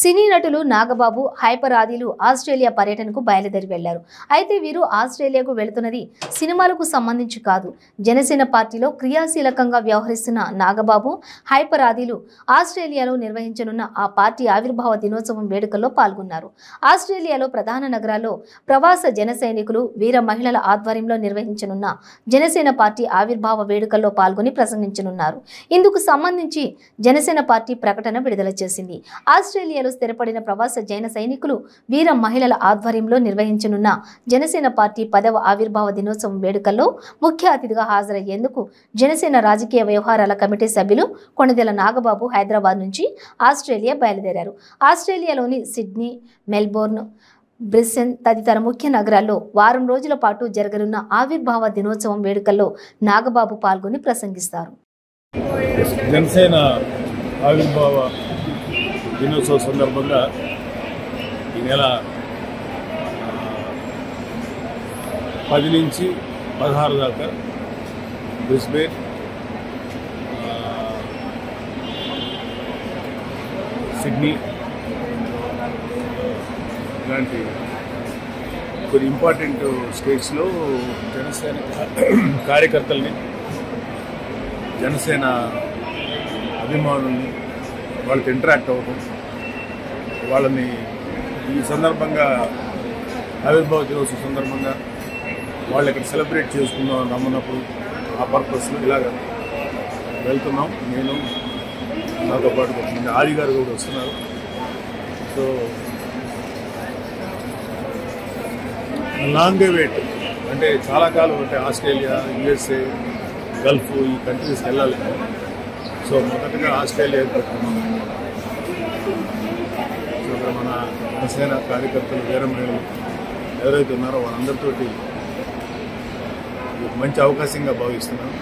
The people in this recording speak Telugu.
సినీ నటులు నాగబాబు, హైపర్ ఆదిలు ఆస్ట్రేలియా పర్యటనకు బయలుదేరి వెళ్లారు. అయితే వీరు ఆస్ట్రేలియాకు వెళుతున్నది సినిమాలకు సంబంధించి కాదు. జనసేన పార్టీలో క్రియాశీలకంగా వ్యవహరిస్తున్న నాగబాబు, హైపర్ ఆదిలు ఆస్ట్రేలియాలో నిర్వహించనున్న ఆ పార్టీ ఆవిర్భావ దినోత్సవం వేడుకల్లో పాల్గొన్నారు. ఆస్ట్రేలియాలో ప్రధాన నగరాల్లో ప్రవాస జన సైనికులు, వీర మహిళల ఆధ్వర్యంలో నిర్వహించనున్న జనసేన పార్టీ ఆవిర్భావ వేడుకల్లో పాల్గొని ప్రసంగించనున్నారు. ఇందుకు సంబంధించి జనసేన పార్టీ ప్రకటన విడుదల చేసింది. ఆస్ట్రేలియాలో స్థిరపడిన ప్రవాస జైన సైనికులు, వీర మహిళల ఆధ్వర్యంలో నిర్వహించనున్న జనసేన పార్టీ 10వ ఆవిర్భావ దినోత్సవం వేడుకల్లో ముఖ్య అతిథిగా హాజరయ్యేందుకు జనసేన రాజకీయ వ్యవహారాల కమిటీ సభ్యులు కొణిదెల నాగబాబు హైదరాబాద్ నుంచి ఆస్ట్రేలియా బయలుదేరారు. ఆస్ట్రేలియాలోని సిడ్నీ, మెల్బోర్న్, బ్రిస్బెన్ తదితర ముఖ్య నగరాల్లో వారం రోజుల పాటు జరగనున్న ఆవిర్భావ దినోత్సవం వేడుకల్లో నాగబాబు పాల్గొని ప్రసంగిస్తారు. జనసేన ఆవిర్భావ దినోత్సవ సందర్భంగా ఈ నెల 10 నుంచి 16 దాకా బ్రిస్బెన్, సిడ్నీ ఇలాంటి కొన్ని ఇంపార్టెంట్ స్టేట్స్లో జనసేన కార్యకర్తల్ని, జనసేన అభిమానుల్ని వాళ్ళకి ఇంటరాక్ట్ అవ్వడం, వాళ్ళని ఈ సందర్భంగా ఆవిర్భావ దినోత్సవం సందర్భంగా వాళ్ళు ఇక్కడ సెలబ్రేట్ చేసుకుందాం రమ్మన్నప్పుడు ఆ పర్పస్లో ఇలాగ వెళ్తున్నాం. నేను నాతో పాటు కొంతమంది ఆది గారు కూడా వస్తున్నారు. సో లాంగ్ వెయిట్ అంటే చాలా కాలం అంటే ఆస్ట్రేలియా, యుఎస్ఏ, గల్ఫ్ ఈ కంట్రీస్కి వెళ్ళాలి. సో మొదటగా ఆస్ట్రేలియా పెట్టుకున్నాం. సో ఇక్కడ మన జనసేన కార్యకర్తలు, వీర మహిళలు ఎవరైతే ఉన్నారో వాళ్ళందరితోటి మంచి అవకాశంగా భావిస్తున్నాను.